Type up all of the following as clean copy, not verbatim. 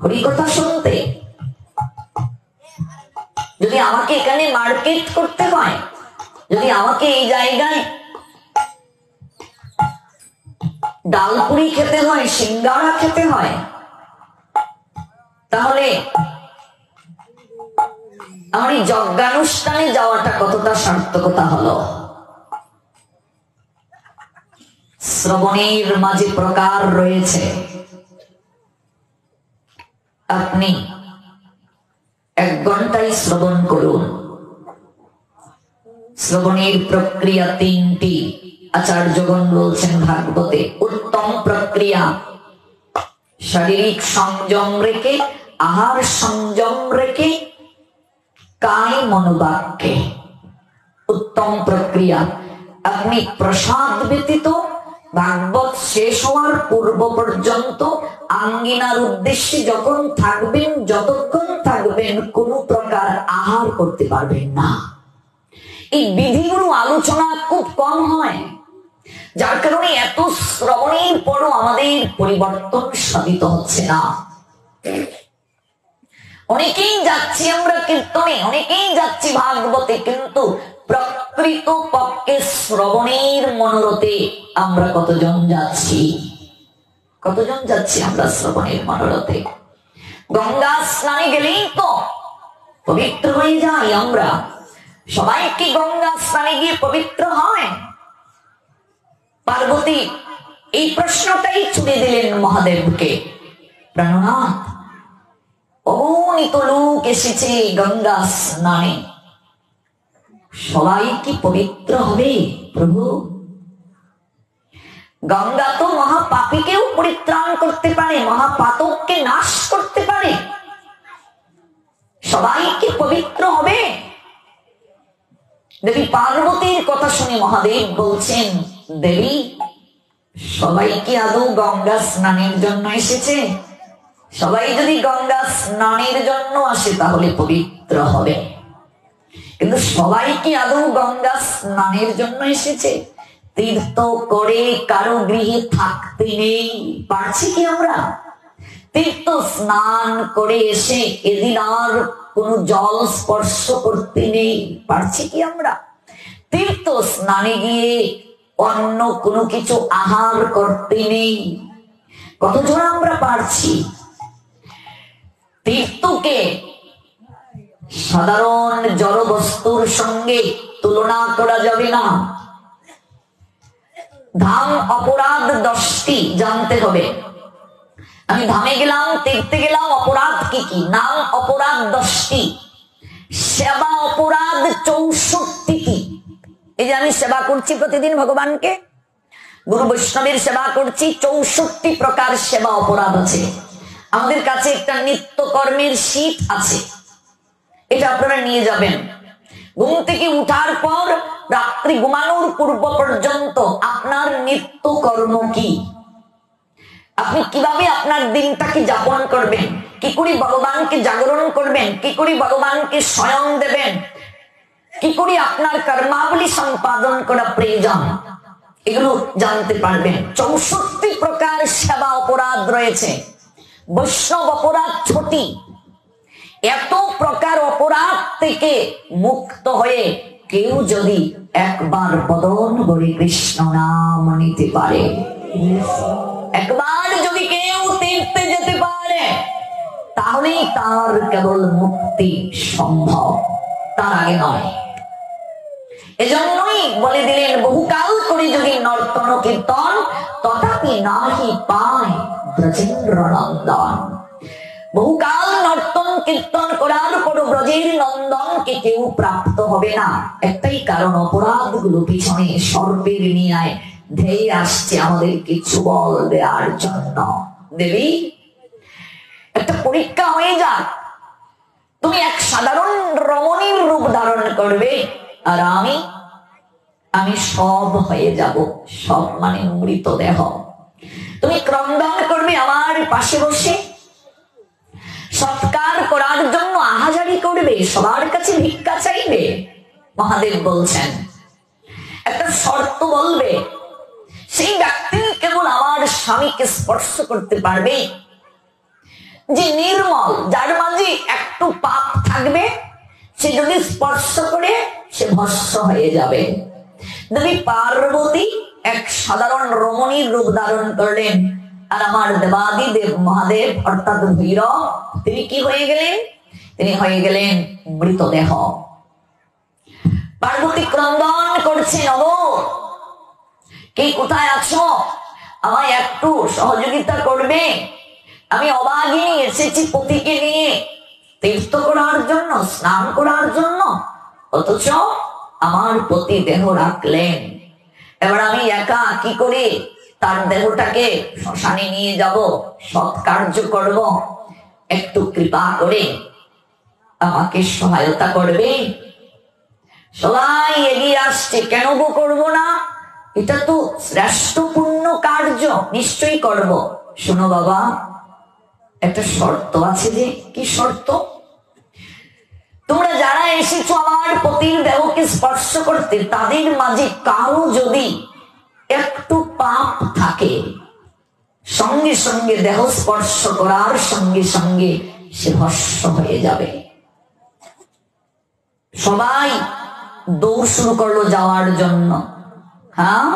হরিকথা শুনতে। যদি আমাকে এখানে মার্কেট করতে হয়, যদি আমাকে এই জায়গায় ডালপুরি খেতে হয়, সিঙ্গারা খেতে হয়, তাহলে আমার এই যজ্ঞানুষ্ঠানে যাওয়াটা কতটা সার্থকতা হলো। শ্রবণের মাঝে প্রকার রয়েছে। আপনি 1 ঘন্টায় শ্রবণ করুন। শ্রবণের প্রক্রিয়া 3টি। আচার্যগণ বলছেন ভাগবতে, উত্তম প্রক্রিয়া শারীরিক সংযম রেখে, আহার সংযম রেখে, কায় মনোবাক্যে উত্তম প্রক্রিয়া। আপনি প্রসাদ ব্যতীত ভাগবত শেষ হওয়ার পূর্ব পর্যন্ত আঙ্গিনার উদ্দেশ্যে যখন থাকবেন, যতক্ষণ থাকবেন, কোন প্রকার আহার করতে পারবেন না। এই বিধিগুলো আলোচনা খুব কম হয়, যার কারণে এত শ্রবণের পরও আমাদের পরিবর্তন সাধিত হচ্ছে না। অনেকেই যাচ্ছি আমরা কীর্তনে, অনেকেই যাচ্ছি ভাগবতে, কিন্তু প্রকৃত পক্ষে শ্রবণের মনোরথে আমরা কতজন যাচ্ছি? কতজন যাচ্ছি আমরা শ্রবণের মনোরথে? গঙ্গা স্নানে গেলেই তো পবিত্র হয়ে যাই আমরা। সবাই কি গঙ্গা স্নানে গিয়ে পবিত্র হয়? পার্বতী এই প্রশ্নটাই ছুড়ে দিলেন মহাদেবকে, প্রাণনাথ, অগণিত লোক এসেছে গঙ্গা স্নানে, সবাই কি পবিত্র হবে প্রভু? গঙ্গা তো মহাপাপীকেও পরিত্রাণ করতে পারে, মহাপাতককে নাশ করতে পারে, সবাই কি পবিত্র হবে? দেবী পার্বতীর কথা শুনে মহাদেব বলছেন, দেবী, সবাই কি আদৌ গঙ্গা স্নানের জন্য এসেছে? সবাই যদি গঙ্গা স্নানের জন্য আসে তাহলে পবিত্র হবে, কিন্তু সবাই কি আদৌ গঙ্গা স্নানের জন্য এসেছে? তীর্থ করে কারো গৃহে থাকতে নেই, পারছি কি আমরা? তীর্থ স্নান করে এসে এদিন আর কোনো জল স্পর্শ করতে নেই, পারছি কি আমরা? তীর্থ স্নানে গিয়ে অন্য কোনো কিছু আহার করতে নেই, কতজন আমরা পারছি? তীর্থকে সাধারণ জড় বস্তুর সঙ্গে তুলনা করা যাবে না। ধাম অপরাধ 10টি জানতে হবে। আমি ধামে গেলাম, তীর্থে গেলাম, অপরাধ কি কি? নাম অপরাধ 10টি, সেবা অপরাধ 64টি। এই যে আমি সেবা করছি প্রতিদিন ভগবানকে, গুরু বৈষ্ণবের সেবা করছি, 64 প্রকার সেবা অপরাধ আছে। আমাদের কাছে একটা নিত্য কর্মের শীট আছে, এটা আপনারা নিয়ে যাবেন। ঘুম থেকে উঠার পর রাত্রি ঘুমানোর পূর্ব পর্যন্ত আপনার নিত্য কর্ম কি? আপনি কিভাবে আপনার দিনটাকে যাপন করবেন? কি করে ভগবানকে জাগরণ করবেন? কি করে ভগবানকে স্বয়ং দেবেন? কি করে আপনার কর্মাবলী সম্পাদন করা প্রয়োজন, এগুলো জানতে পারবেন। 64 প্রকার সেবা অপরাধ রয়েছে। বৈষ্ণব অপরাধ 6টি। এত প্রকার অপরাধ থেকে মুক্ত হয়ে কেউ যদি একবার বদন ভরে কৃষ্ণ নাম নিতে পারে, একবার যদি কেউ তীর্থে যেতে পারে, তাহলেই তার কেবল মুক্তি সম্ভব, তার আগে নয়। এজন্যই বলে দিলেন, বহুকাল করে যদি নর্তন কীর্তন, তথাপি নাহি পায় ব্রজেন্দ্র নন্দন। বহুকাল নর্তন কীর্তন করার পর ব্রজের নন্দনকে কেউ প্রাপ্ত হবে না। একটাই কারণ, অপরাধগুলো পিছনে সর্পের নিয়ায় ধেয়ে আসছে আমাদেরকে চুবল দেওয়ার জন্য। দেবী, একটা পরীক্ষা হয়ে যাক, তুমি এক সাধারণ রমণীর রূপ ধারণ করবে, আর আমি সব হয়ে যাব, সব মানে মৃতদেহ। তুমি ক্রন্দন করবে আমার পাশে বসে, সৎকার করার জন্য আহাজারি করবে, সবার কাছে ভিক্ষা চাইবে। মহাদেব বলছেন, একটা শর্ত বলবে, সেই ব্যক্তি কেবল আমার স্বামীকে স্পর্শ করতে পারবে যে নির্মল, যার মাঝে একটু পাপ থাকবে, সে যদি স্পর্শ করে সে ভস্ম হয়ে যাবে। দেবী পার্বতী এক সাধারণ রমণীর রূপ ধারণ করলেন, আর আমার দেবাদিদেব মহাদেব অর্থাৎ ভৈরব, তিনি কি হয়ে গেলেন? তিনি হয়ে গেলেন মৃতদেহ। পার্বতী ক্রন্দন করছেন, ওগো কে কোথায় আছো, আমায় একটু সহযোগিতা করবে? আমি অবাগিনী এসেছি পতিকে নিয়ে তীর্থ করার জন্য, স্নান করার জন্য, অথচ আমার পতি দেহ রাখলেন। এবার আমি একা কি করে তার দেহটাকে শ্মশানে নিয়ে যাব, সৎ কার্য করব? একটু কৃপা করে আমাকে সহায়তা করবে? সবাই এগিয়ে আসছে, কেন গো করবো না? এটা তো শ্রেষ্ঠ পুণ্য কার্য, নিশ্চয়ই করব। শোনো বাবা, একটা শর্ত আছে। যে কি শর্ত? তোমরা যারা এসেছো আমার পতির দেহকে স্পর্শ করতে, তাদের মাঝে কারো যদি একটু পাপ থাকে, সঙ্গে সঙ্গে দেহ স্পর্শ করার সঙ্গে সঙ্গে সে ভস্ম হয়ে যাবে। সবাই দৌড় শুরু করলো যাওয়ার জন্য। হ্যাঁ,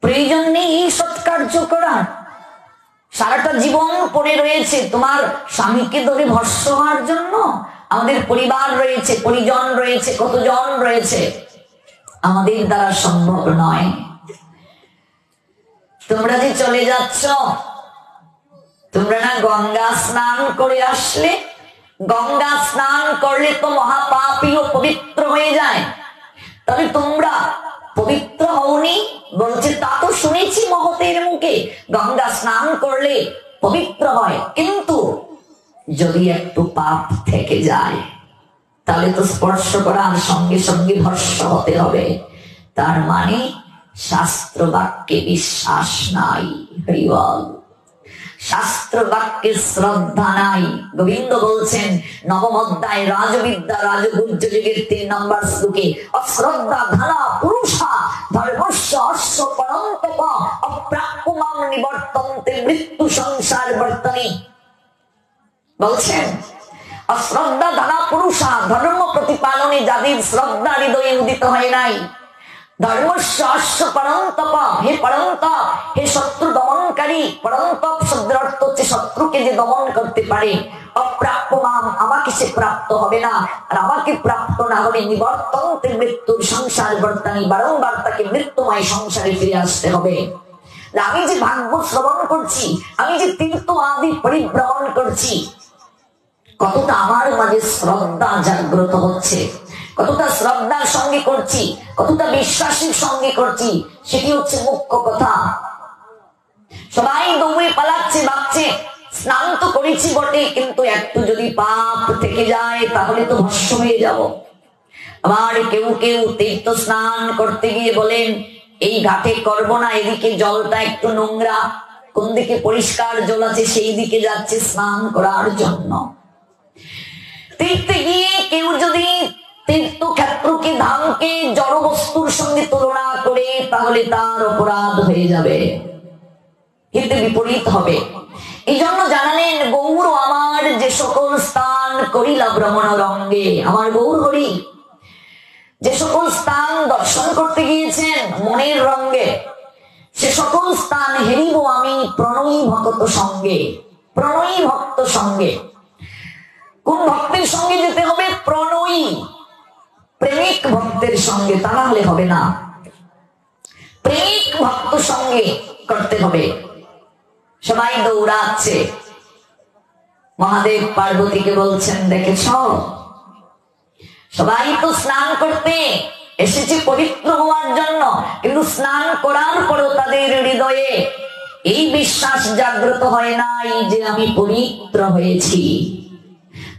প্রয়োজন নেই এই সৎকার্য করার। সারাটা জীবন পড়ে রয়েছে তোমার স্বামীকে ধরে ভস্ম হওয়ার জন্য। আমাদের পরিবার রয়েছে, পরিজন রয়েছে, কতজন রয়েছে, আমাদের দ্বারা সম্ভব নয়। তোমরা যে চলে যাচ্ছ, তোমরা না গঙ্গা স্নান করে আসলে? গঙ্গা স্নান করলে তো মহাপাপীও পবিত্র হয়ে যায়, তবে তোমরা পবিত্র হওনি? বলছে তা তো শুনেছি মহতের মুখে, গঙ্গা স্নান করলে পবিত্র হয়, কিন্তু যদি একটু পাপ থেকে যায় তাহলে তো স্পর্শ করার সঙ্গে সঙ্গে ভস্ম হতে হবে। তার মানে শাস্ত্র বাক্যে বিশ্বাস নাই। হরি বল। শাস্ত্র বাক্যে শ্রদ্ধা নাই। গোবিন্দ বলছেন নবম অধ্যায় রাজবিদ্যা রাজগুহ্য যুগের 3 নম্বর শ্লোকে, অশ্রদ্ধা ধনা পুরুষা ধর্মস্য অশ্ব পরন্তপ অপ্রাপ্যমাম নিবর্তন্তে মৃত্যু সংসার বর্তনে। বলছেন অশ্রদ্ধা ধনা পুরুষা, ধর্ম প্রতিপালনে যাদের শ্রদ্ধা হৃদয়ে উদিত হয় নাই, ধর্মস্য অশ্ব পরন্তপ, হে পরন্তপ, হে শত্রু দমনকারী। পরন্তপ শব্দের অর্থ হচ্ছে শত্রুকে যে দমন করতে পারে। অপ্রাপ্যমাম, আমাকে সে প্রাপ্ত হবে না, আর আমাকে প্রাপ্ত না হলে নিবর্তন্তে মৃত্যুর সংসার বর্তানি, বারংবার তাকে মৃত্যুময় সংসারে ফিরে আসতে হবে। আমি যে ভাগবত শ্রবণ করছি, আমি যে তীর্থ আদি পরিভ্রমণ করছি, কতটা আমার মাঝে শ্রদ্ধা জাগ্রত হচ্ছে, কতটা শ্রদ্ধার সঙ্গে করছি, কতটা বিশ্বাসের সঙ্গে করছি, সেটি হচ্ছে মুখ্য কথা। সবাই দৌড়ে পালাচ্ছে, ভাবছে স্নান তো করেছি বটে, কিন্তু একটু যদি পাপ থেকে যায় তাহলে তো ভস্ম হয়ে যাব। আবার কেউ কেউ তীর্থ স্নান করতে গিয়ে বলেন এই ঘাটে করব না, এদিকে জলটা একটু নোংরা, কোন দিকে পরিষ্কার জল আছে সেই দিকে যাচ্ছে স্নান করার জন্য। তীর্থে গিয়ে কেউ যদি তীর্থক্ষেত্রকে, ধামকে জড় বস্তুর সঙ্গে তুলনা করে তাহলে তার অপরাধ হয়ে যাবে, কিন্তু বিপরীত হবে। এই জন্য জানালেন গৌর আমার যে সকল স্থান করিলা ভ্রমণ রঙ্গে, আমার গৌর হরি যে সকল স্থান দর্শন করতে গিয়েছেন মনের রঙ্গে, সে সকল স্থান হেরিব আমি প্রণয়ী ভক্ত সঙ্গে। প্রণয়ী ভক্ত সঙ্গে, কোন ভক্তের সঙ্গে যেতে হবে? প্রণয়ী, প্রেমিক ভক্তের সঙ্গে, তা না হলে হবে না। প্রেমিক ভক্ত সঙ্গে করতে হবে। সবাই দৌড়াচ্ছে, মহাদেব পার্বতীকে বলছেন দেখেছ, সবাই তো স্নান করতে এসেছে পবিত্র হওয়ার জন্য, কিন্তু স্নান করার পরেও তাদের হৃদয়ে এই বিশ্বাস জাগ্রত হয় নাই যে আমি পবিত্র হয়েছি।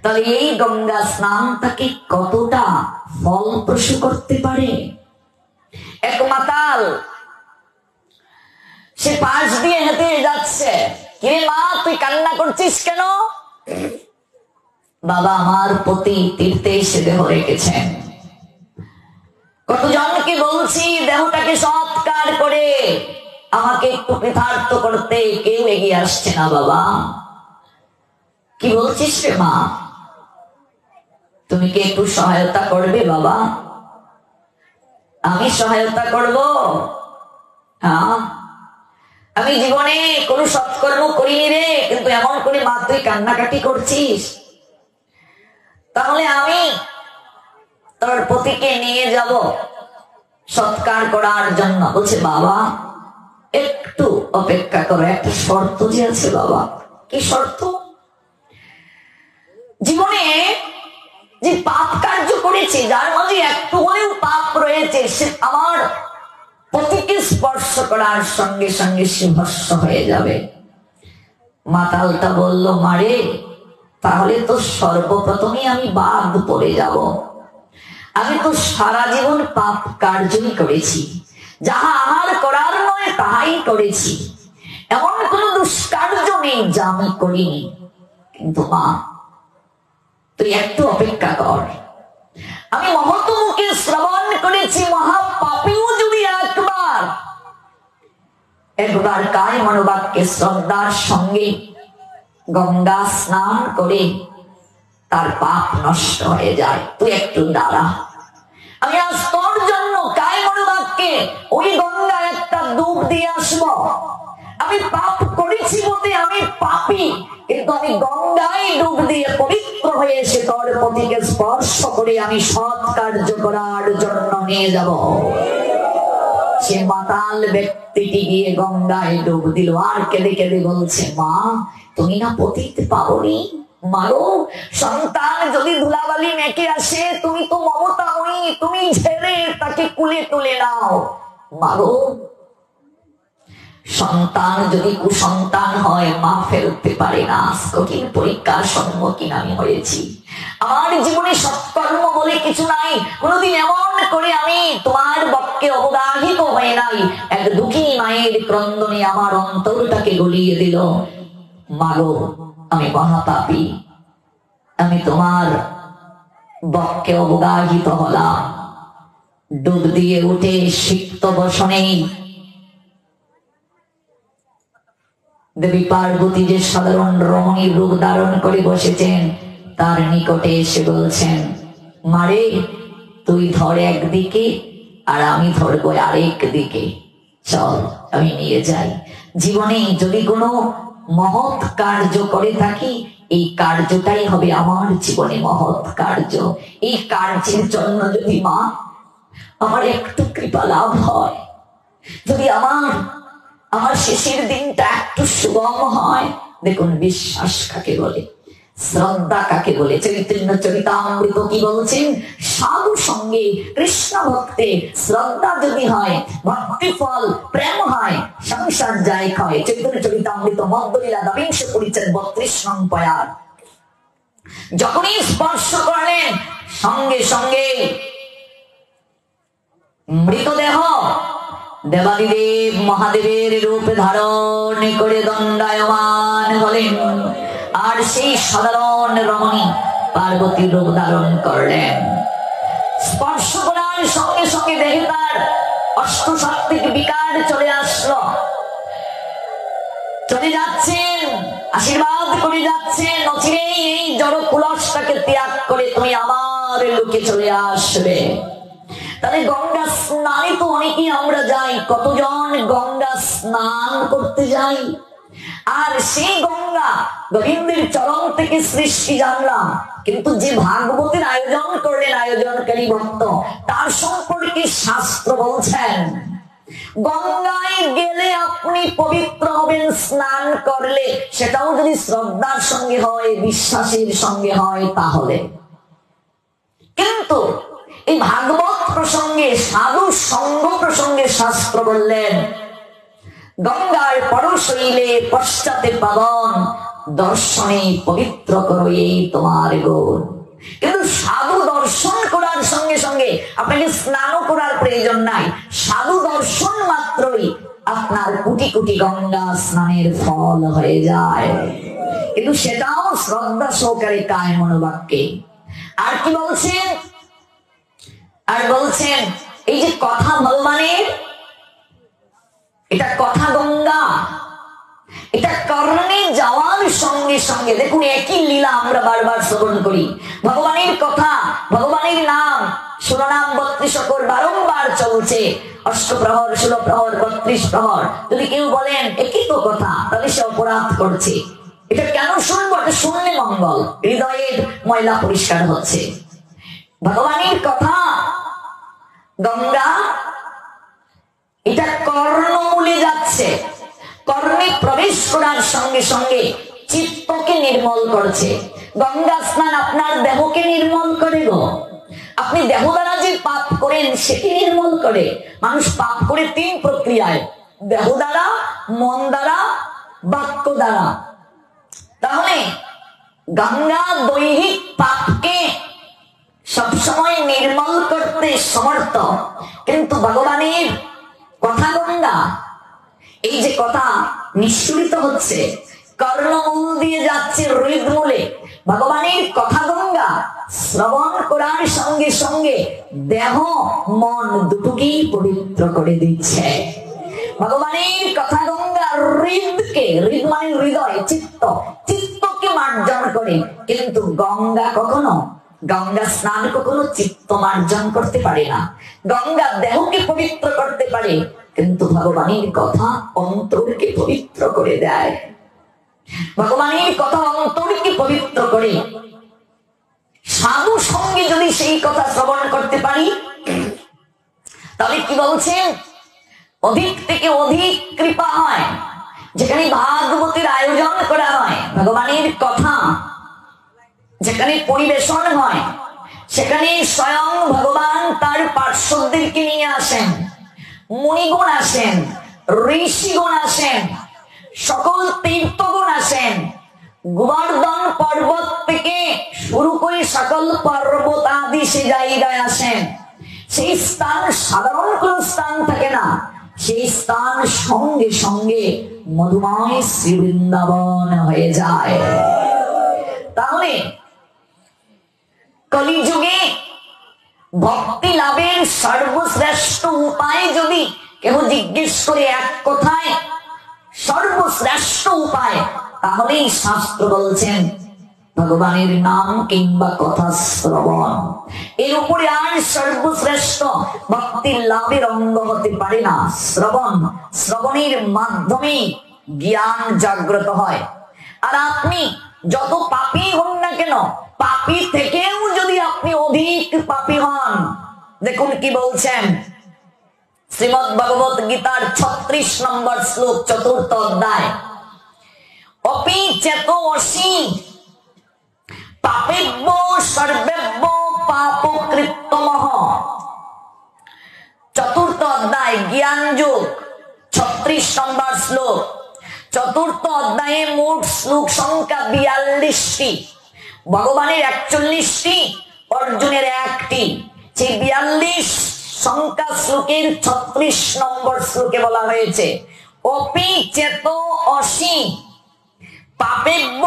তাহলে এই গঙ্গা স্নান তাকে কতটা ফলপ্রসূ করতে পারে? এক মাতাল সে পাশ দিয়ে হেঁটে যাচ্ছে, কে মা তুই কান্না করছিস কেন? বাবা আমার পতি তীর্থে এসে দেহ রেখেছেন, কতজনকে বলছি দেহটাকে সৎকার করে আমাকে একটু কৃতার্থ করতে, কেউ এগিয়ে আসছে না বাবা। কি বলছিস রে মা? তুমি কি একটু সহায়তা করবে বাবা? আমি সহায়তা করব? হ্যাঁ, আমি জীবনে কোনো সৎকর্ম করিনি রে, কিন্তু এমন করে মা তুই কান্নাকাটি করছিস, তাহলে আমি তোর পতিকে নিয়ে যাব সৎকার করার জন্য। বলছে বাবা একটু অপেক্ষা করো, একটা শর্ত যে আছে বাবা। কি শর্ত? জীবনে যে পাপ কার্য করেছে, যার মাঝে একটু হলেও পাপ রয়েছে, সে আমার পতিকে স্পর্শ করার সঙ্গে সঙ্গে সে ভস্ম হয়ে যাবে। মাতালটা বলল মারে, তাহলে তো সর্বপ্রথমে আমি বাদ পড়ে যাব। আমি তো সারা জীবন পাপ কার্যই করেছি, যাহা আহার করার নয় তাহাই করেছি, এমন কোন দুষ্কার্য নেই যা আমি করিনি। কিন্তু মা তুই একটু অপেক্ষা কর, আমি মহৎ মুখে শ্রবণ করেছি মহাপাপীও যদি একবার কায় মনোবাক্যে শ্রদ্ধার সঙ্গে গঙ্গা স্নান করে তার পাপ নষ্ট হয়ে যায়। তুই একটু দাঁড়া, আমি আজ তোর জন্য কায় মনোবাক্যে ওই গঙ্গা একটা ডুব দিয়ে আসবো। আমি পাপ করেছি বলতে আমি পাপী, কিন্তু আমি গঙ্গায় ডুব দিয়ে পবিত্র হয়ে এসে তোর পতিকে স্পর্শ করে আমি সৎ কার্য করার জন্য নিয়ে যাব। সে মাতাল ব্যক্তিটি গিয়ে গঙ্গায় ডুব দিল, আর কেঁদে কেঁদে বলছে মা তুমি না পতিত পাওনি, মাগো সন্তান যদি ধুলাবালি মেখে আসে তুমি তো মমতাময়ী, তুমি ঝেড়ে তাকে কুলে তুলে নাও। মাগো সন্তান যদি কুসন্তান হয় মা ফেলতে পারে না। কঠিন পরীক্ষার সম্মুখীন আমি হয়েছি, আমার জীবনে সৎকর্ম বলে কিছু নাই, কোনদিন এমন করে আমি তোমার বক্ষে অবগাহিত হয়ে নাই। এক দুঃখিনী মায়ের ক্রন্দনে আমার অন্তরটাকে গলিয়ে দিল। মাগো আমি মহাপাপী, আমি তোমার বক্ষে অবগাহিত হলাম। ডুব দিয়ে উঠে সিক্ত বসনেই দেবী পার্বতী যে সাধারণ রমণীর রূপ ধারণ করে বসেছেন, তার নিকটে এসে বলছেন মারে তুই ধর একদিকে আর আমি ধরবো আরেক দিকে, চল আমি নিয়ে যাই। জীবনে যদি কোনো মহৎ কার্য করে থাকি, এই কার্যটাই হবে আমার জীবনে মহৎ কার্য। এই কার্যের জন্য যদি মা আমার একটু কৃপা লাভ হয়, যদি আমার শেষের দিনটা একটু সুগম হয়। দেখুন বিশ্বাস কাকে বলে, শ্রদ্ধা কাকে বলে। চৈতন্য চরিতামৃত কি বলছেন? সাধু সঙ্গে কৃষ্ণ ভক্তে শ্রদ্ধা যদি হয়, ভক্তি ফল প্রেম হয়, সংসার যায় ক্ষয়। চৈতন্য চরিতামৃত মধ্যলীলা নবিংশ পরিচ্ছেদ 32 নং পয়ার। যখনই স্পর্শ করলেন সঙ্গে সঙ্গে মৃতদেহ দেবাদিদেব মহাদেবের রূপ ধারণ করে দণ্ডায়মান হলেন, আর সেই সাধারণ রমণী পার্বতীর রূপ ধারণ করলেন। স্পর্শ করার সঙ্গে সঙ্গে দেখে তার অষ্টসাত্ত্বিক বিকার চলে আসলো, চলে যাচ্ছেন, আশীর্বাদ করে যাচ্ছেন, নচিরেই এই জড় কুলসটাকে ত্যাগ করে তুমি আমার লোকে চলে আসবে। তাহলে গঙ্গা স্নানে তো অনেকেই আমরা যাই, কতজন গঙ্গা স্নান করতে যাই, আর সেই গঙ্গা গোবিন্দের চরণ থেকে সৃষ্টি জানলাম, কিন্তু যে ভাগবতের আয়োজন করলেন আয়োজনকারী ভক্ত, তার সম্পর্কে শাস্ত্র বলছেন গঙ্গায় গেলে আপনি পবিত্র হবেন স্নান করলে, সেটাও যদি শ্রদ্ধার সঙ্গে হয়, বিশ্বাসের সঙ্গে হয় তাহলে। কিন্তু এই ভাগবত প্রসঙ্গে, সাধু সঙ্গ প্রসঙ্গে শাস্ত্র বললেন গঙ্গার পরশ হইলে পশ্চাতে পাবন, দর্শনে পবিত্র করো এই তোমার গুণ। কিন্তু সাধু দর্শন করার সঙ্গে সঙ্গে আপনাকে স্নান করার প্রয়োজন নাই, সাধু দর্শন মাত্রই আপনার কোটি কোটি গঙ্গা স্নানের ফল হয়ে যায়। কিন্তু সেটাও শ্রদ্ধা সহকারে কায় মনোবাক্যে। আর কি বলছেন? আর বলছেন এই যে কথা ভগবানের, এটা কথা গঙ্গা, এটা কর্ণে যাওয়ার সঙ্গে সঙ্গে দেখুন একই লীলা আমরা বারবার শ্রবণ করি। ভগবানের কথা, ভগবানের নাম, 16 নাম 32 অক্ষর বারংবার চলছে, অষ্টপ্রহর 16 প্রহর 32 প্রহর। যদি কেউ বলেন একই তো কথা, তাহলে সে অপরাধ করছে। এটা কেন শুনবো? এটা শুনলে মঙ্গল, হৃদয়ের ময়লা পরিষ্কার হচ্ছে। ভগবানের কথা গঙ্গা, এটা কর্ণমূলে যাচ্ছে, কর্ণে প্রবেশ করার সঙ্গে সঙ্গে চিত্তকে নির্মল করছে। গঙ্গা স্নান আপনার দেহকে নির্মল করে গো। আপনি দেহ দ্বারা যে পাপ করেন সেটি নির্মল করে। মানুষ পাপ করে 3 প্রক্রিয়ায়, দেহ দ্বারা, মন দ্বারা, বাক্য দ্বারা। তাহলে গঙ্গা দৈহিক পাপকে সবসময় নির্মল করতে সমর্থ, কিন্তু ভগবানের কথা গঙ্গা, এই যে কথা নিঃসৃত হচ্ছে কর্ণমূল দিয়ে যাচ্ছে হৃদমূলে, ভগবানের কথা গঙ্গা শ্রবণ করার সঙ্গে সঙ্গে দেহ মন দুটোকেই পবিত্র করে দিচ্ছে। ভগবানের কথা গঙ্গা হৃদকে, হৃদ মানে হৃদয়, চিত্ত, চিত্তকে মার্জন করে। কিন্তু গঙ্গা কখনো, গঙ্গা স্নান কখনো চিত্ত মার্জন করতে পারে না। গঙ্গা দেহকে পবিত্র করতে পারে, কিন্তু ভগবানের কথা অন্তরকে পবিত্র করে দেয়। ভগবানের কথা অন্তরকে পবিত্র করে। সাধু সঙ্গে যদি সেই কথা শ্রবণ করতে পারি, তাহলে কি বলছেন? অধিক থেকে অধিক কৃপা হয়। যেখানে ভাগবতের আয়োজন করা হয়, ভগবানের কথা যেখানে পরিবেশন হয়, সেখানে স্বয়ং ভগবান তার পার্শ্বদেরকে নিয়ে আসেন, মুনিগণ আসেন, ঋষিগণ আসেন, সকল তীর্থগণ আসেন। গোবর্ধন পর্বত থেকে শুরু করে সকল পর্বত আদি সে জায়গায় আসেন। সেই স্থান সাধারণ কোন স্থান থাকে না, সেই স্থান সঙ্গে সঙ্গে মধুময় শ্রী বৃন্দাবন হয়ে যায়। তাহলে কলিযুগে ভক্তি লাভের সর্বশ্রেষ্ঠ উপায় যদি কেউ জিজ্ঞেস করে এক কথায় সর্বশ্রেষ্ঠ উপায়, তাহলে শাস্ত্র বলছেন ভগবানের নাম কিংবা কথা শ্রবণ। এর উপরে আর সর্বশ্রেষ্ঠ ভক্তির লাভের অঙ্গ হতে পারে না শ্রবণ। শ্রবণের মাধ্যমে জ্ঞান জাগ্রত হয়। আর আপনি যত পাপী হন না কেন, পাপী থেকেও যদি আপনি অধিক পাপী হন, দেখুন কি বলছেন শ্রীমদ্ ভগবত গীতার 36 নম্বর শ্লোক, 4th অধ্যায়, অপি চেতো অসি পাপেভ্য সর্বেভ্য পাপকৃত্তমঃ। 4th অধ্যায় জ্ঞান যোগ, 36 নম্বর শ্লোক। 4th অধ্যায়ে মোট শ্লোক সংখ্যা 42টি। ভগবানের 41টি, অর্জুনের 1টি। সেই 42 সংখ্যা শ্লোকের 36 নম্বর শ্লোকে বলা হয়েছে অপি চেতো অসি পাপেভ্য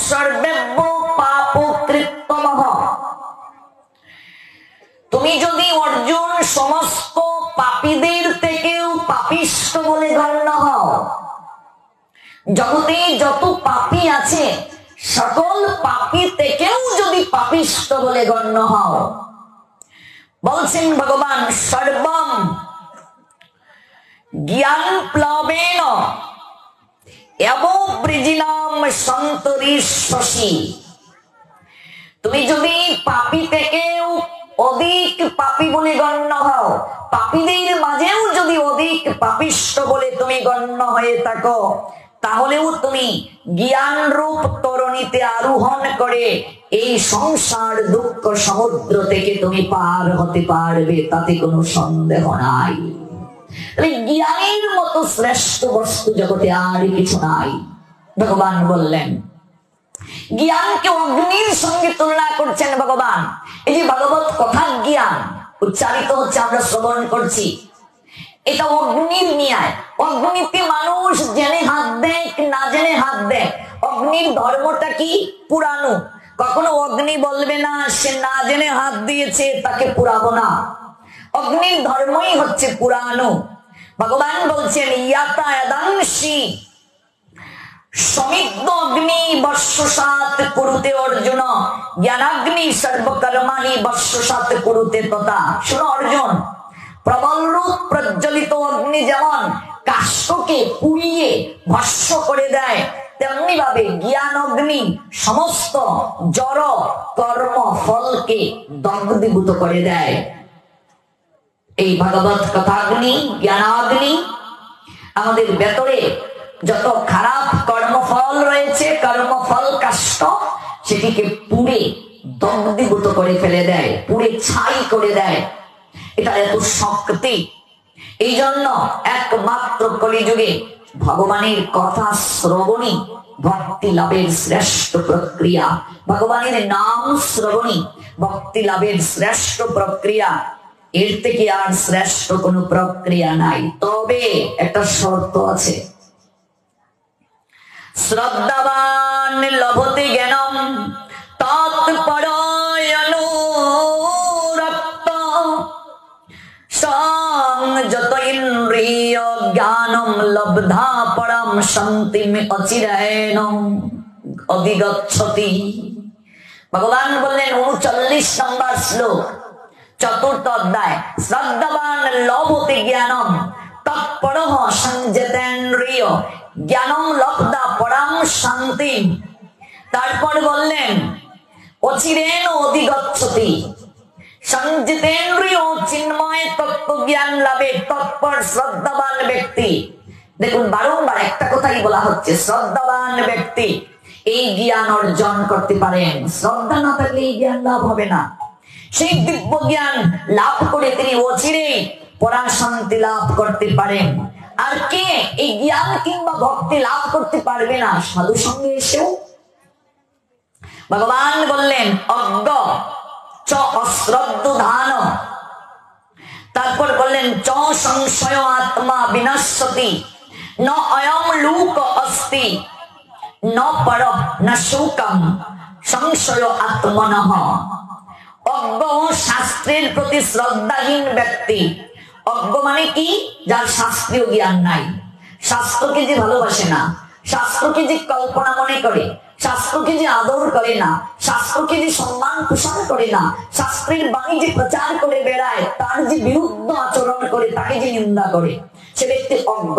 সর্বেভ্য পাপকৃত্তমঃ। তুমি যদি অর্জুন সমস্ত পাপীদের থেকেও পাপিষ্ঠ বলে গণ্য হও, জগতে যত পাপী আছে সকল পাপী থেকেও যদি পাপিষ্ঠ বলে গণ্য হও, বলছেন ভগবান সর্বম জ্ঞান প্লবেন এবৃজিনাম সন্তরিষ্যসি। তুমি যদি পাপী থেকেও অধিক পাপী বলে গণ্য হও, পাপীদের মাঝেও যদি অধিক পাপিষ্ঠ বলে তুমি গণ্য হয়ে থাকো, তাহলেও তুমি জ্ঞান রূপ তরণীতে আরোহণ করে এই সংসার দুঃখ সমুদ্র থেকে তুমি পার হতে পারবে, তাতে কোনো সন্দেহ নাই। জ্ঞানের মতো শ্রেষ্ঠ বস্তু জগতে আর কিছু নাই। ভগবান বললেন, জ্ঞানকে অগ্নির সঙ্গে তুলনা করছেন ভগবান। এই যে ভগবত কথার জ্ঞান উচ্চারিত হচ্ছে, আমরা শ্রবণ করছি, এটা অগ্নির ন্যায়। অগ্নিতে মানুষ জেনে হাত দেয় না জেনে হাত দেয়। অগ্নির ধর্মটা কি? পুরানো। কখনো অগ্নি বলবে না সে না জেনে হাত দিয়েছে তাকে পুরাবো না। অগ্নির ধর্মই হচ্ছে পুরানো। ভগবান বলছেন ইয়াতা ইয়াদাংশি समिद्ध अग्नि वर्षसात कुरुते अर्जुन ज्ञानाग्नि सर्वकर्माणि वर्षसात कुरुते तथा। सुनो अर्जुन, प्रबल रूप प्रज्वलित अग्नि যেমন কাষ্ঠকে পুড়িয়ে ভস্ম করে দেয়, তেমনি ভাবে জ্ঞান অগ্নি সমস্ত জড় কর্ম ফলকে দগ্ধীভূত করে দেয়। এই ভগবত কথাগ্নি জ্ঞানাগ্নি আমাদের ভেতরে যত খারাপ কর্মফল রয়েছে, কর্মফল কাষ্ঠ, সেটিকে পুড়ে দগ্ধীভূত করে ফেলে দেয়, পুড়ে ছাই করে দেয়। এটা এত শক্তি। এই জন্য একমাত্র কলিযুগে ভগবানের কথা শ্রবণই ভক্তি লাভের শ্রেষ্ঠ প্রক্রিয়া। ভগবানের নাম শ্রবণই ভক্তি লাভের শ্রেষ্ঠ প্রক্রিয়া। এর থেকে আর শ্রেষ্ঠ কোনো প্রক্রিয়া নাই। তবে একটা শর্ত আছে, শ্রদ্ধাবান লভতে জ্ঞানম তৎপরায়ণোরক্ত সংযত ইন্দ্রিয় জ্ঞানম লব্ধা পরম শান্তিম অচিরেণ অধিগচ্ছতি। ভগবান বললেন 39 নম্বর শ্লোক, চতুর্থ অধ্যায়, শ্রদ্ধাবান লভতে জ্ঞানম তৎপরঃ সংযতেন্দ্রিয় জ্ঞানম লব্ধা পরম শান্তি। তারপর বললেন অচিরেণ অধিগচ্ছতি। সংযতেন্দ্রিয় চিন্ময় তত্ত্ব জ্ঞান লাভে তৎপর শ্রদ্ধাবান ব্যক্তি। দেখুন বারংবার একটা কথাই বলা হচ্ছে, শ্রদ্ধাবান ব্যক্তি এই জ্ঞান অর্জন করতে পারেন। শ্রদ্ধা না থাকলে এই জ্ঞান লাভ হবে না। সেই দিব্য জ্ঞান লাভ করে তিনি অচিরেই পরাশান্তি লাভ করতে পারেন। আর কে এই জ্ঞান কিংবা ভক্তি লাভ করতে পারবে না? সাধু সঙ্গে এসেও। ভগবান বললেন অজ্ঞ চ অশ্রদ্ধধান, তারপর বললেন চ সংশয় আত্মা বিনশ্যতি ন অয়ং লোক অস্তি ন পর ন শোকম সংশয় আত্মনঃ। অজ্ঞ শাস্ত্রের প্রতি শ্রদ্ধাহীন ব্যক্তি। অজ্ঞ মানে কি? যার শাস্ত্রীয় জ্ঞান নাই, শাস্ত্রকে যে ভালোবাসে না, শাস্ত্রকে যে কল্পনা মনে করে, শাস্ত্রকে যে আদর করে না, শাস্ত্রকে যে সম্মান পোষণ করে না, শাস্ত্রের বাণী যে প্রচার করে বেড়ায়, তার যে বিরুদ্ধ আচরণ করে, তাকে যে নিন্দা করে, সে ব্যক্তি অজ্ঞ।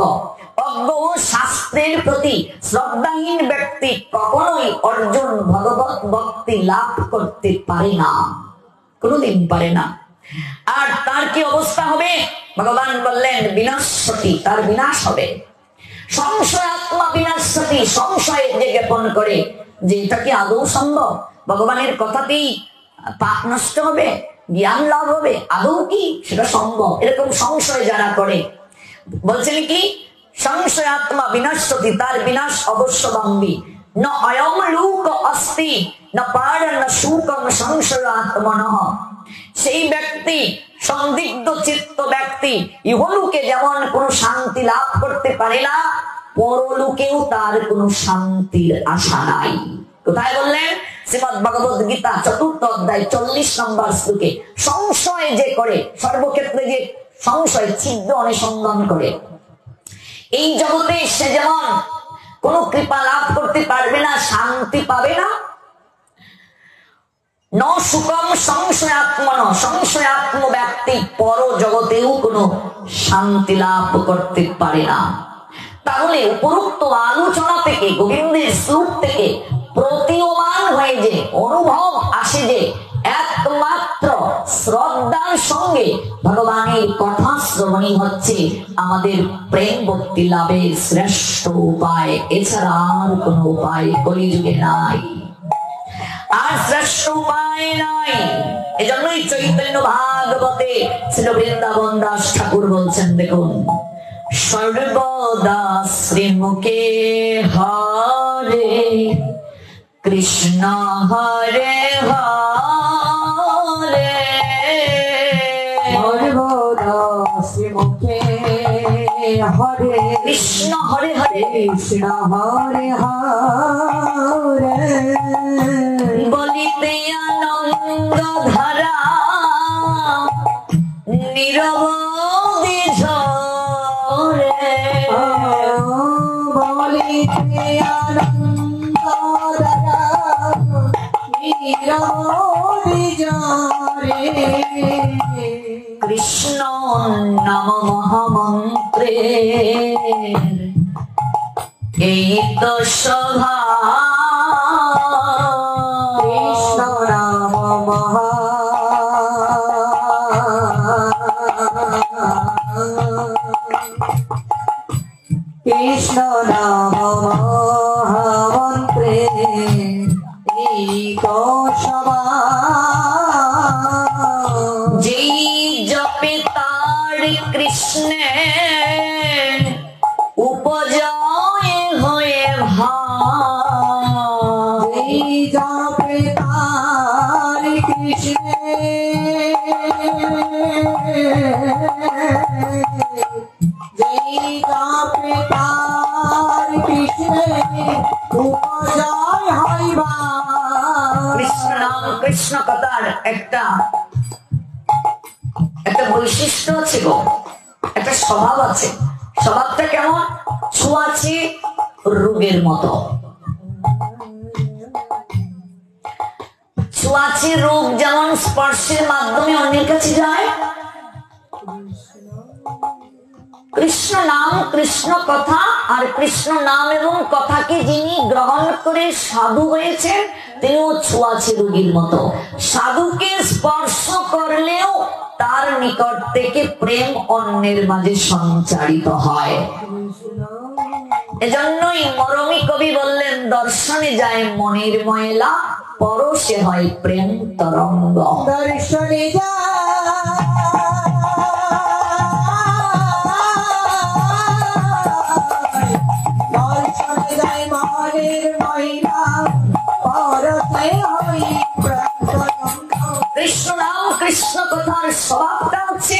অজ্ঞ ও শাস্ত্রের প্রতি শ্রদ্ধাহীন ব্যক্তি কখনোই অর্জুন ভগবত ভক্তি লাভ করতে পারে না, কোনোদিন পারে না। আর তার কি অবস্থা হবে? ভগবান বললেন বিনাশতি, তার বিনাশ হবে। সংশয় আত্মা বিনাশতি, সংশয় যে জ্ঞাপন করে যে এটা কি আদৌ সম্ভব, ভগবানের কথাতেই পাপ নষ্ট হবে, জ্ঞান লাভ হবে, আদৌ কি সেটা সম্ভব, এরকম সংশয় যারা করে, বলছেন কি সংশয় আত্মা বিনাশতি, তার বিনাশ অবশ্যম্বী। ন অয়ং লোক অস্তি ন পার ন শোকম সংশয় আত্মনঃ। সেই ব্যক্তি সন্দিগ্ধ চিত্ত ব্যক্তি ইহলোকে যেমন কোনো শান্তি লাভ করতে পারে না, পরলোকেও তার কোনো শান্তির আশা নাই। কোথায় বললেন? শ্রীমদ্ ভগবদ গীতা চতুর্থ অধ্যায় 40 নম্বর শ্লোকে। সংশয় যে করে, সর্বক্ষেত্রে যে সংশয় ছিদ্র অনুসন্ধান করে, এই জগতে সে যেমন কোনো কৃপা লাভ করতে পারবে না, শান্তি পাবে না। ন সুকম সংশয়াত্মন, সংশয়াত্ম ব্যক্তি পর জগতেও কোনো শান্তি লাভ করতে পারে না। তাহলে উপরোক্ত আলোচনা থেকে, গোবিন্দের শ্লোক থেকে প্রতীয়মান হয়ে যে অনুভব আসে যে একমাত্র শ্রদ্ধার সঙ্গে ভগবানের কথা শ্রবণই হচ্ছে আমাদের প্রেম ভক্তি লাভের শ্রেষ্ঠ উপায়। এছাড়া আর কোনো উপায় কলিযুগে নাই, আর শ্রেষ্ঠ উপায় নাই। এজন্যই চৈতন্য ভাগবতে শ্রী বৃন্দাবন দাস ঠাকুর বলছেন, দেখুন, সর্বদা শ্রীমুখে হরে কৃষ্ণ হরে হরে, সর্বদা শ্রীমুখে হরে কৃষ্ণ হরে হরে কৃষ্ণ হরে হরে, বলিতে আনন্দ ধারা নিরবধি ঝরে, বলিতে কৃষ্ণ নাম মহামন্ত্রে এই তো সভা কৃষ্ণ নাম মহা কৃষ্ণ নাম মহামন্ত্রে এই তো সভা যেই জপে তার কৃষ্ণে উপজয় হয়ে ভাই জপে তার কৃষ্ণে যেই জপে তার কৃষ্ণে উপজয় হয় ভাই। কৃষ্ণ নাম কৃষ্ণ কথার একটা বৈশিষ্ট্য আছে গো, একটা স্বভাব আছে। স্বভাবটা কেমন? ছোঁয়াচে রোগের মতো। ছোঁয়াচে রোগ যেমন স্পর্শের মাধ্যমে অন্যের কাছে যায়, কৃষ্ণ নাম কৃষ্ণ কথা আর কৃষ্ণ নাম এবং কথাকে যিনি গ্রহণ করে সাধু হয়েছেন তিনিও ছোঁয়াচে রোগীর মতো। সাধুকে স্পর্শ করলেও তার নিকট থেকে প্রেম অন্যের মাঝে সঞ্চারিত হয়। এজন্যই মরমী কবি বললেন, দর্শনে যায় মনের ময়লা, পরশে হয় প্রেম তরঙ্গ। দর্শনে যায় মনের ময়লা, পরশে হয় প্রেম তরঙ্গ। কৃষ্ণ নাম কৃষ্ণ কথার স্বভাবটা হচ্ছে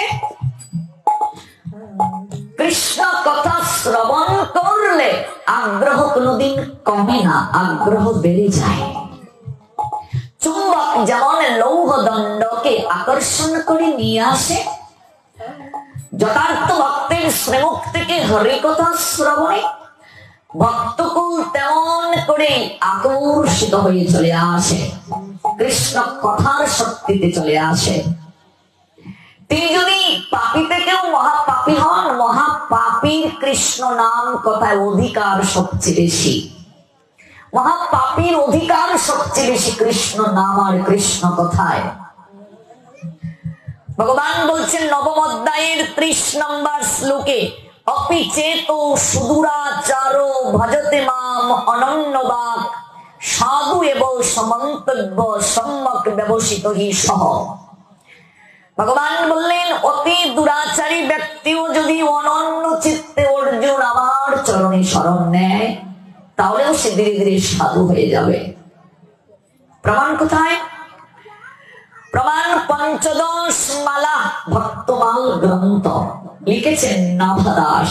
কৃষ্ণ কথা শ্রবণ করলে আগ্রহ কোনদিন কমে না, আগ্রহ বেড়ে যায়। চুম্বক যেমন লৌহ দণ্ডকে আকর্ষণ করে নিয়ে আসে, যথার্থ ভক্তের শ্রীমুখ থেকে হরিকথা শ্রবণে ভক্তকুল তেমন করে আকর্ষিত হয়ে চলে আসে, কৃষ্ণ কথার শক্তিতে চলে আসে। তিনি যদি পাপী থেকেও মহাপাপী হন, মহাপাপীর কৃষ্ণ নাম কথায় অধিকার সবচেয়ে বেশি। মহাপাপীর অধিকার সবচেয়ে বেশি কৃষ্ণ নাম আর কৃষ্ণ কথায়। ভগবান বলছেন নবম অধ্যায়ের 30 নম্বর শ্লোকে, অপি চেতো সুদূরাচারো ভজতে মাম অনন্যবাক সাধু এবং সমন্তব্য সম্যক ব্যবসিত হি সহ। ভগবান বললেন অতি দুরাচারী ব্যক্তিও যদি অনন্য চিত্তে অর্জুন আমার চরণে শরণ নেয় তাহলেও সে ধীরে ধীরে সাধু হয়ে যাবে। প্রমাণ কোথায়? প্রমাণ পঞ্চদশ মালা ভক্তমাল গ্রন্থ, লিখেছেন নাভা দাস।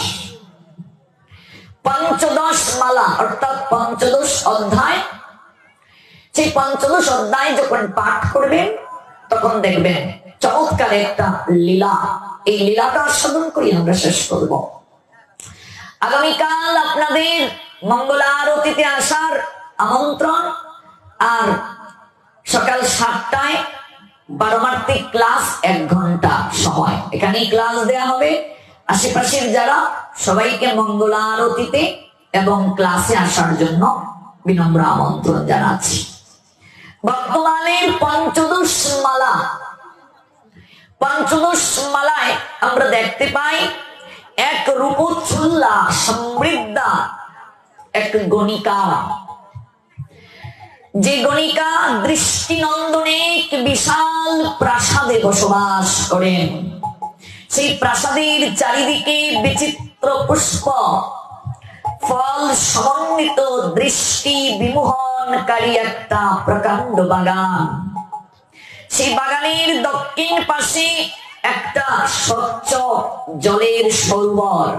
পঞ্চদশ মালা অর্থাৎ পঞ্চদশ অধ্যায়, সেই পঞ্চদশ অধ্যায় যখন পাঠ করবেন তখন দেখবেন চমৎকার একটা লীলা। এই লীলাটা আস্বাদন করি আমরা শেষ করব। আগামীকাল আপনাদের মঙ্গলারতিতে আসার আমন্ত্রণ, আর সকাল 7টায় বারমার্থিক ক্লাস 1 ঘন্টা সময় এখানেই ক্লাস দেয়া হবে। আশেপাশের যারা সবাইকে মঙ্গলারতিতে এবং ক্লাসে আসার জন্য বিনম্র আমন্ত্রণ জানাচ্ছি। বর্তমানের পঞ্চদশ মালা, পঞ্চদশ মালায় আমরা দেখতে পাই এক রূপোচ্ছল্লা সমৃদ্ধা এক গণিকা, যে গণিকা দৃষ্টিনন্দনে বিশাল প্রাসাদে বসবাস করেন। সেই প্রাসাদের চারিদিকে বিচিত্র পুষ্প ফল সমন্বিত দৃষ্টি বিমোহনকারী একটা প্রকাণ্ড বাগান। সেই বাগানের দক্ষিণ পাশে একটা স্বচ্ছ জলের সরোবর,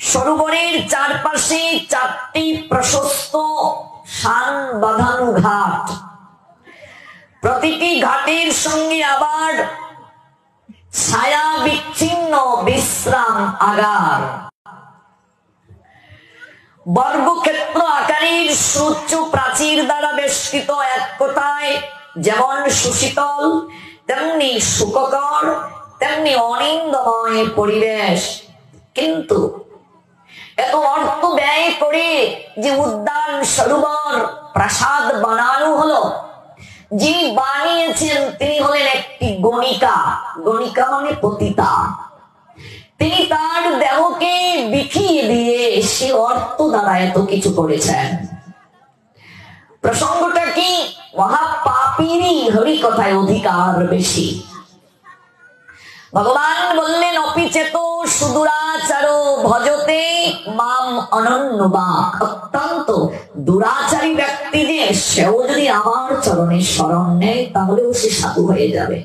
সরোবরের চারপাশে 4টি প্রশস্ত শান বাঁধানো ঘাট, প্রতিটি ঘাটের সঙ্গে আবার ছায়া বিচ্ছিন্ন বিশ্রাম আগার, বর্গক্ষেত্র আকারের সুউচ্চ প্রাচীর দ্বারা বেষ্টিত এক কথায় হৃদয় যেমন সুশীতল, তেমনি সুখকর, তেমনি অনিন্দময় পরিবেশ। কিন্তু এত অর্থ ব্যয় করে যে উদ্যান সরোবর প্রাসাদ বানানো হলো, যিনি বানিয়েছেন তিনি হলেন একটি গণিকা। গণিকা মানে পতিতা। তিনি তার দেহকে বিকিয়ে দিয়ে সে অর্থ দ্বারা এত কিছু করেছেন। প্রসঙ্গটা কি? মহাপাপীরই হরি কথায় অধিকার বেশি। ভগবান বললেন অপিচেত সুদুরাচার ভজতে মাম অনন্যবাক। অত্যন্ত দুরাচারী ব্যক্তি যে, সেও যদি আমার চরণে শরণ নেয় তাহলেও সে সাধু হয়ে যাবে।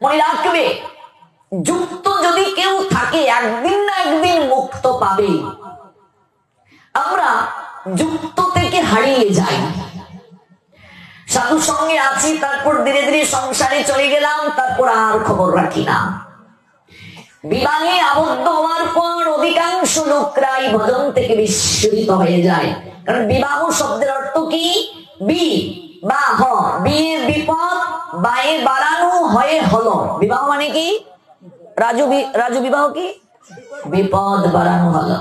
মনে রাখবে, যুক্ত যদি কেউ থাকে একদিন না একদিন মুক্ত পাবে। আমরা যুক্ত থেকে হারিয়ে যাই। সাধু সঙ্গে আছি, তারপর ধীরে ধীরে সংসারে চলে গেলাম, তারপর আর খবর রাখি না। বিবাহে আবদ্ধ হওয়ার পর অধিকাংশ লোকরাই ভজন থেকে বিস্মৃত হয়ে যায়। কারণ বিবাহ শব্দের অর্থ কি? বি বা হ, বিয়ে বিপদ, বায়ে বাড়ানো, হয়ে হলো। বিবাহ মানে কি? রাজু বিবাহ কি? বিপদ বাড়ানো হলো।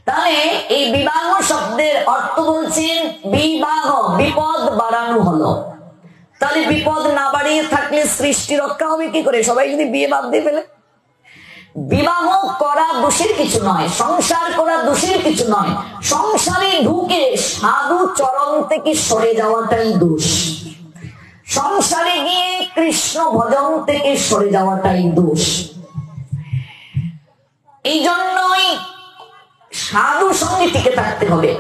তাহলে এই বিবাহ শব্দের অর্থ বলছেন বিবাহ, বিপদ বাড়ানো হলো। তাহলে বিপদ না বাড়িয়ে থাকলে সৃষ্টি রক্ষা হবে কি করে? সবাই যদি বিয়ে বাদ দিয়ে ফেলে। বিবাহ করা দোষের কিছু নয়, সংসার করা দোষের কিছু নয়। সংসারে ঢুকে সাধু চরণ থেকে সরে যাওয়াটাই দোষ। সংসারে গিয়ে কৃষ্ণ ভজন থেকে সরে যাওয়াটাই দোষ। এই জন্যই সাধু সঙ্গে টিকে থাকতে হবে।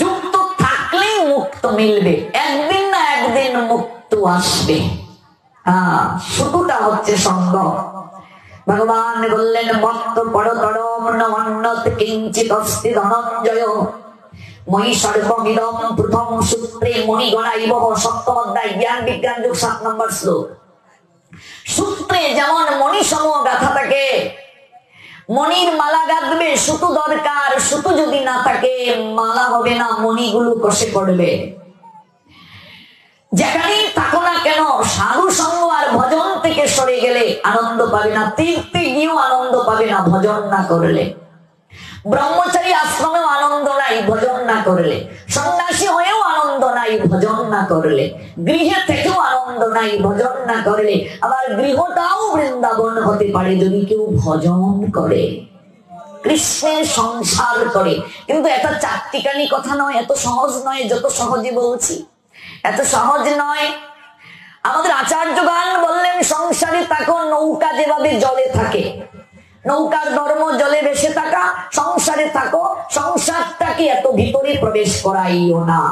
যুক্ত থাকলেই মুক্ত মিলবে, একদিন না একদিন মুক্ত আসবে। শুধুটা হচ্ছে সঙ্গ। ভগবান বললেন মত্ত পরতরম নন্নত কিঞ্চিত অস্তি ধনঞ্জয় ময়ি সর্বমিদম প্রথম সূত্রে মণিগণাইব। সপ্তম অধ্যায় জ্ঞান বিজ্ঞান যুগ 7 নম্বর শ্লোক। সূত্রে যেমন মণি সম গাথা থাকে, মণির মালা গাঁথবে, সুতো দরকার। সুতো যদি না থাকে মালা হবে না, মণিগুলো কষে পড়বে। যেখানেই থাকো না কেন, সাধু সঙ্গ আর ভজন থেকে সরে গেলে আনন্দ পাবে না। তীর্থে গিয়েও আনন্দ পাবে না ভজন না করলে। ব্রহ্মচারী আশ্রমেও আনন্দ নাই ভজন না করলে। সন্ন্যাসী হয়েও আনন্দ নাই ভজন না করলে। গৃহে থেকেও আনন্দ নাই ভজন না করলে। আবার গৃহটাও বৃন্দাবন হতে পারে যদি কেউ ভজন করে, কৃষ্ণের সংসার করে। কিন্তু এটা চারটিখানি কথা নয়, এত সহজ নয় যত সহজে বলছি, এত সহজ নয়। আমাদের আচার্যগণ বললেন সংসারে থাকো নৌকা যেভাবে জলে থাকে, নৌকার ধর্ম জলে ভেসে থাকা। সংসারে থাকো, সংসারটাকে এত ভিতরে প্রবেশ করাইও না।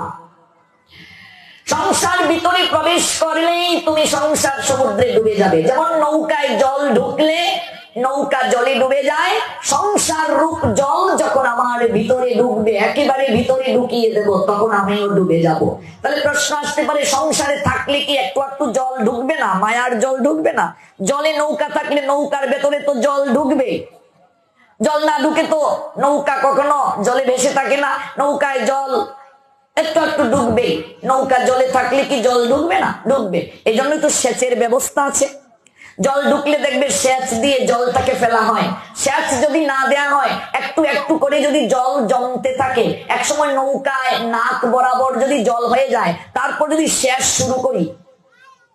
সংসার ভিতরে প্রবেশ করলেই তুমি সংসার সমুদ্রে ডুবে যাবে। যেমন নৌকায় জল ঢুকলে নৌকা জলে ডুবে যায়, সংসার রূপ জল যখন আমার ভিতরে ঢুকবে, একেবারে ভিতরে ঢুকিয়ে দেব, তখন আমিও ডুবে যাব। তাহলে প্রশ্ন আসতে পারে, সংসারে থাকলে কি একটু একটু জল ঢুকবে না? মায়ার জল ঢুকবে না? জলে নৌকা থাকলে নৌকার ভেতরে তো জল ঢুকবে। জল না ঢুকে তো নৌকা কখনো জলে ভেসে থাকে না। নৌকায় জল একটু একটু ঢুকবে। নৌকা জলে থাকলে কি জল ঢুকবে না? ঢুকবে। এই জন্যই তো সেচের ব্যবস্থা আছে। জল ঢুকলে দেখবে সেচ দিয়ে জলটাকে ফেলা হয়। সেচ যদি না দেয়া হয়, একটু একটু করে যদি জল জমতে থাকে, একসময় নৌকায় নাক বরাবর যদি জল হয়ে যায়, তারপর যদি সেচ শুরু করি,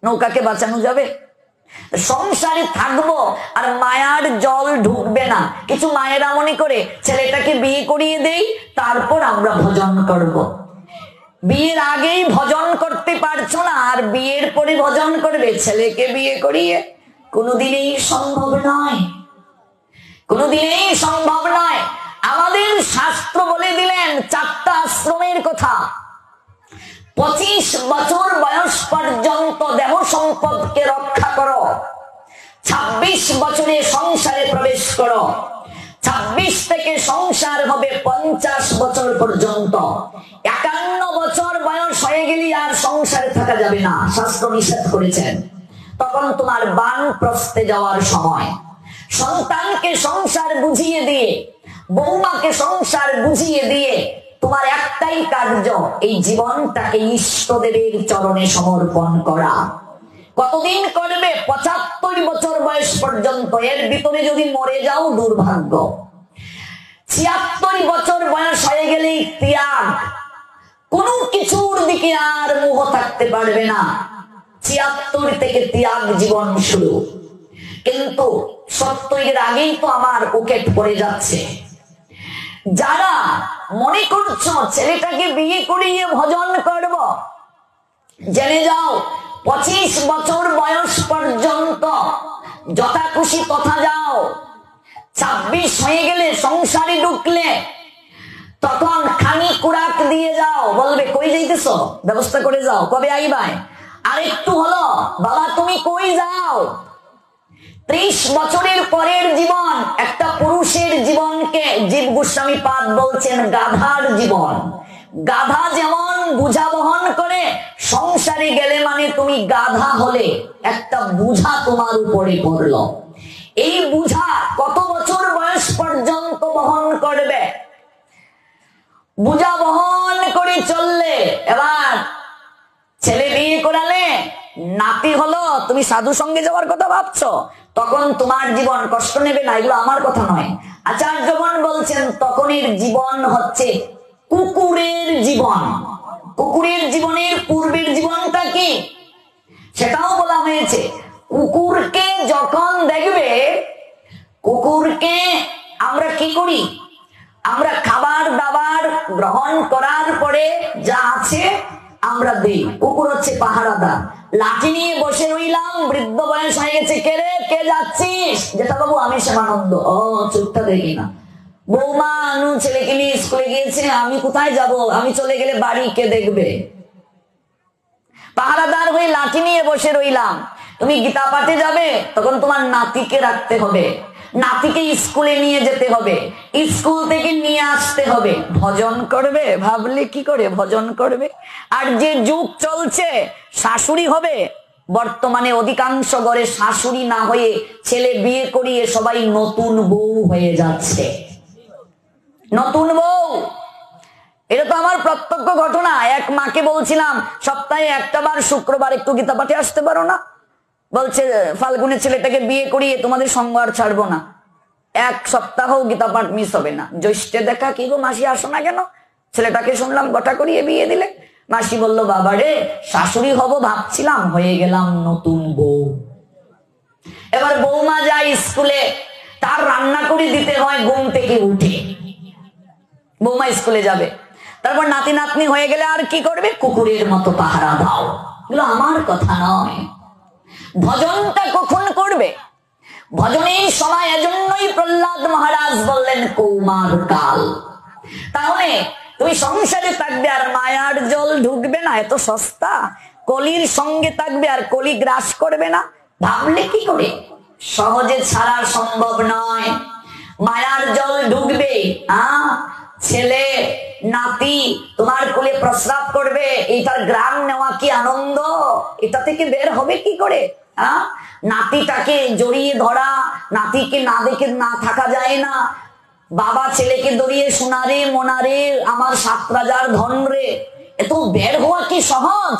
নৌকাকে বাঁচানো যাবে? সংসারে থাকবো আর মায়ার জল ঢুকবে না। কিছু মায়েরা মনে করে ছেলেটাকে বিয়ে করিয়ে দেই, তারপর আমরা ভজন করব। বিয়ের আগেই ভজন করতে পারছো না, আর বিয়ের পরে ভজন করবে? ছেলেকে বিয়ে করিয়ে কোনোদিনই সম্ভব নয়, কোনোদিনই সম্ভব নয়। আমাদের শাস্ত্র বলে দিলেন 4টা আশ্রমের কথা। 25 বছর বয়স পর্যন্ত দেহ সম্পদকে রক্ষা করো, 26 বছরে সংসারে প্রবেশ করো, 26 থেকে সংসার হবে 50 বছর পর্যন্ত। 51 বছর বয়স হয়ে গেলে আর সংসারে থাকা যাবে না, শাস্ত্র নিষেধ করেছেন। তখন তোমার বানপ্রস্থে যাওয়ার সময়। সন্তানকে সংসার বুঝিয়ে দিয়ে, বৌমাকে সংসার বুঝিয়ে দিয়ে তোমার একটাই কার্য, এই জীবনটাকে ইষ্টদেবের চরণে সমর্পণ করা। কতদিন করবে? 75 বছর বয়স পর্যন্ত। এর ভিতরে যদি মরে যাও দুর্ভাগ্য। 76 বছর বয়স হয়ে গেলেই ত্যাগ, কোন কিছুর দিকে আর মোহ থাকতে পারবে না। 76 থেকে ত্যাগ জীবন শুরু। কিন্তু 70 আগেই তো আমার উইকেট পড়ে যাচ্ছে। যারা মনে করছো ছেলেটাকে বিয়ে করিয়ে ভজন করব, জেনে যাও 25 বছর বয়স পর্যন্ত যথা খুশি তথা যাও। 26 হয়ে গেলে সংসারে ঢুকলে তখন খানি কুড়াক দিয়ে যাও, বলবে কই যাইতেছ, ব্যবস্থা করে যাও, কবে আইবাই, আর একটু হলো বাবা তুমি কই যাও। 30 বছরের পরের জীবন একটা পুরুষের জীবনকে জীব গোস্বামী পাদ বলছেন গাধার জীবন। গাধা যেমন বোঝা বহন করে, সংসারে গেলে মানে তুমি গাধা হলে, একটা বোঝা তোমার উপরে পড়লো। এই বোঝা কত বছর বয়স পর্যন্ত বহন করবে? বোঝা বহন করে চললে, এবার ছেলে বিয়ে করালে, নাতি হলো, তুমি সাধু সঙ্গে যাওয়ার কথা ভাবছো, তখন তোমার জীবন কষ্ট নেবে না, এগুলো আমার কথা নয়। আচার্যগণ বলছেন তখনের জীবন হচ্ছে কুকুরের জীবন। কুকুরের জীবনের পূর্বের জীবনটা কি সেটাও বলা হয়েছে। কুকুরকে যখন দেখবে, কুকুরকে আমরা কি করি, আমরা খাবার দাবার গ্রহণ করার পরে যা আছে আমরা দিই। কুকুর হচ্ছে পাহারাদার। লাঠি নিয়ে বসে রইলাম, বৃদ্ধ বয়স হয়ে গেছে, কে রে কে যাচ্ছিস? যেটা বাবু আমি শ্যামানন্দ। ও চুপটা দেখি না। বৌমা আনু ছেলেকে নিয়ে স্কুলে গিয়েছে, আমি কোথায় যাব, আমি চলে গেলে বাড়ি কে দেখবে? পাহারাদার হয়ে লাঠি নিয়ে বসে রইলাম। তুমি গীতা পাঠে যাবে, তখন তোমার নাতিকে রাখতে হবে, নাতিকে স্কুলে নিয়ে যেতে হবে, স্কুল থেকে নিয়ে আসতে হবে। ভজন করবে ভাবলে কি করে ভজন করবে? আর যে যুগ চলছে শাশুড়ি হবে, বর্তমানে অধিকাংশ ঘরে শাশুড়ি না হয়ে ছেলে বিয়ে করিয়ে সবাই নতুন বউ হয়ে যাচ্ছে। নতুন বউ, এটা তো আমার প্রত্যক্ষ ঘটনা। এক মাকে বলছিলাম সপ্তাহে একটা বার শুক্রবার একটু গীতা পাঠে আসতে পারো না? বলছে ফাল্গুনের ছেলেটাকে বিয়ে করিয়ে তোমাদের সঙ্গ আর ছাড়বো না, এক সপ্তাহ গীতা পাঠ মিস হবে না। জ্যৈষ্ঠে দেখা কি গো মাসি আসো না কেন? ছেলেটাকে শুনলাম গোটা করিয়ে বিয়ে দিলে। মাসি বলল বাবা রে, শাশুড়ি হব ভাবছিলাম, হয়ে গেলাম নতুন বউ। এবার বৌমা যায় স্কুলে, তার রান্না করে দিতে হয় ঘুম থেকে উঠে। বৌমা স্কুলে যাবে, তারপর নাতি নাতনি হয়ে গেলে আর কি করবে? কুকুরের মতো পাহারা দাও। এগুলো আমার কথা নয়। ভজনটা কখন করবে? ভজনের সময়। এজন্যই প্রহ্লাদ মহারাজ বললেন কৌমার কাল। তাহলে তুমি সংসারে থাকবে আর মায়ার জল ঢুকবে না, এত সস্তা। কলির সঙ্গে থাকবে আর কলি গ্রাস করবে না, ভাবলে কি করে? সহজে ছাড়া সম্ভব নয়। মায়ার জল ঢুকবে, ছেলে নাতি তোমার কোলে প্রস্রাব করবে, এটার গ্রাম নেওয়া কি আনন্দ? এটা থেকে বের হবে কি করে? নাতিটাকে জড়িয়ে ধরা, নাতিকে না দেখে না থাকা যায় না। বাবা ছেলেকে দড়িয়ে সোনারে মোনারে আমার 7 রাজার ধন রে, এত বের হওয়া কি সহজ?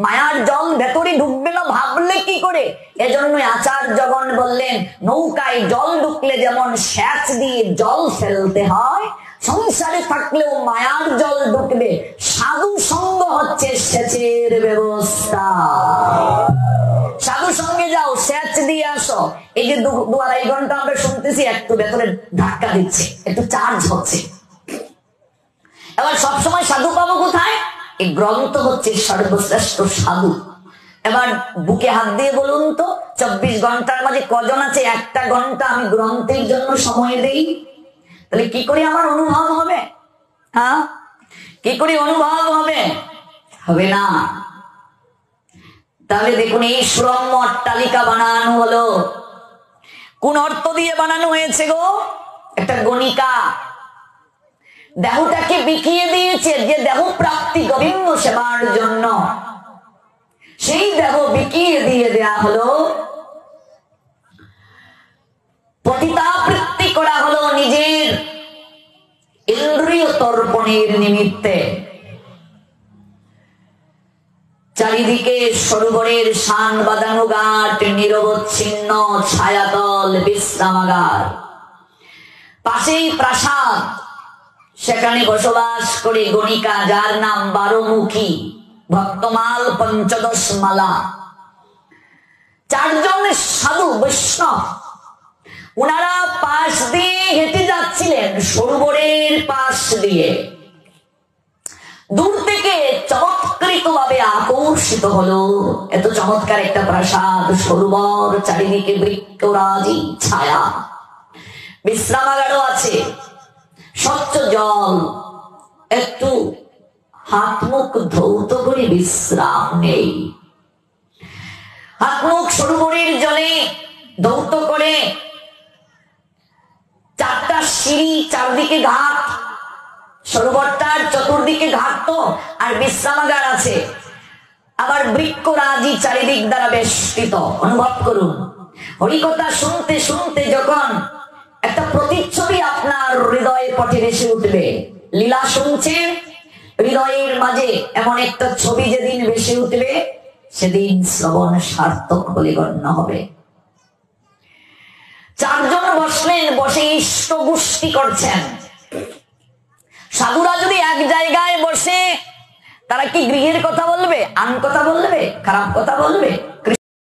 মায়ার জল ভেতরে ঢুকবে না, ভাবলে কি করে? এজন্য আচার্যগণ বললেন নৌকায় জল ঢুকলে যেমন সেচ দিয়ে জল ফেলতে হয়, সংসারে থাকলেও মায়ার জল ঢুকবে। সাধু সঙ্গ হচ্ছে সেচের ব্যবস্থা। সাধু সঙ্গে যাও, সেচ দিয়ে আসো। এই যে 2-2.5 ঘন্টা আমরা শুনতেছি, একটু ভেতরে ধাক্কা দিচ্ছে, একটু চার্জ হচ্ছে। এবার সবসময় সাধু পাবো কোথায়? এই গ্রন্থ হচ্ছে সর্বশ্রেষ্ঠ সাধু। এবার বুকে হাত দিয়ে বলুন তো, 24 ঘন্টার মাঝে কজন আছে 1টা ঘন্টা আমি গ্রন্থের জন্য সময় দেই? তাহলে কি করে আমার অনুভব হবে? কি করে অনুভব হবে? হবে না। তাহলে দেখুন, এই সুরম্য অট্টালিকা বানানো হলো, কোন অর্থ দিয়ে বানানো হয়েছে গো? একটা গণিকা দেহটাকে বিকিয়ে দিয়েছে, যে দেহ প্রাপ্তি গোবিন্দ সেবার জন্য, সেই দেহ বিকিয়ে দিয়ে দেয়া হলো। পতিতাবৃত্তি করা হলো নিজের ইন্দ্রিয় ইন্দ্রিয় তর্পণের নিমিত্তে। চারিদিকে সরোবরের শান বাঁধানো ঘাট, নিরবচ্ছিন্ন ছায়াতল বিশ্রামাগার, পাশেই প্রাসাদ, সেখানে বসবাস করে গণিকা, যার নাম 12 মুখী, ভক্তমাল 15 মালা, 4 জন সাধু বৈষ্ণব। ওনারা পাশ দিয়ে হেঁটে যাচ্ছিলেন, সরোবরের পাশ দিয়ে। দূর থেকে চমৎকৃত ভাবে আকর্ষিত হলো, এত চমৎকার একটা প্রাসাদ, সরোবর, চারিদিকে বৃক্ষরাজি ছায়া, বিশ্রামাগারও আছে, স্বচ্ছ জল, একটু হাত মুখ ধৌত করে বিশ্রাম নেই। হাত মুখ সরোবরের জলে ধৌত করে, 4টা সিঁড়ি, চারদিকে ঘাট, সরোবরটার চতুর্দিকে ঘাট তো, আর বিশ্রামাগার আছে, আবার বৃক্ষরাজি চারিদিক দ্বারা বেষ্টিত। অনুভব করুন, হরিকথা শুনতে শুনতে যখন একটা প্রতিচ্ছবি আপনার হৃদয়ে পটে ভেসে উঠবে, লীলা শুনছেন, হৃদয়ের মাঝে এমন একটা ছবি যেদিন ভেসে উঠবে, সেদিন শ্রবণ সার্থক বলে গণ্য হবে। 4 জন বসলেন, বসে ইষ্ট গোষ্ঠী করছেন। সাধুরা যদি এক জায়গায় বসে, তারা কি গৃহের কথা বলবে, আন কথা বলবে, খারাপ কথা বলবে?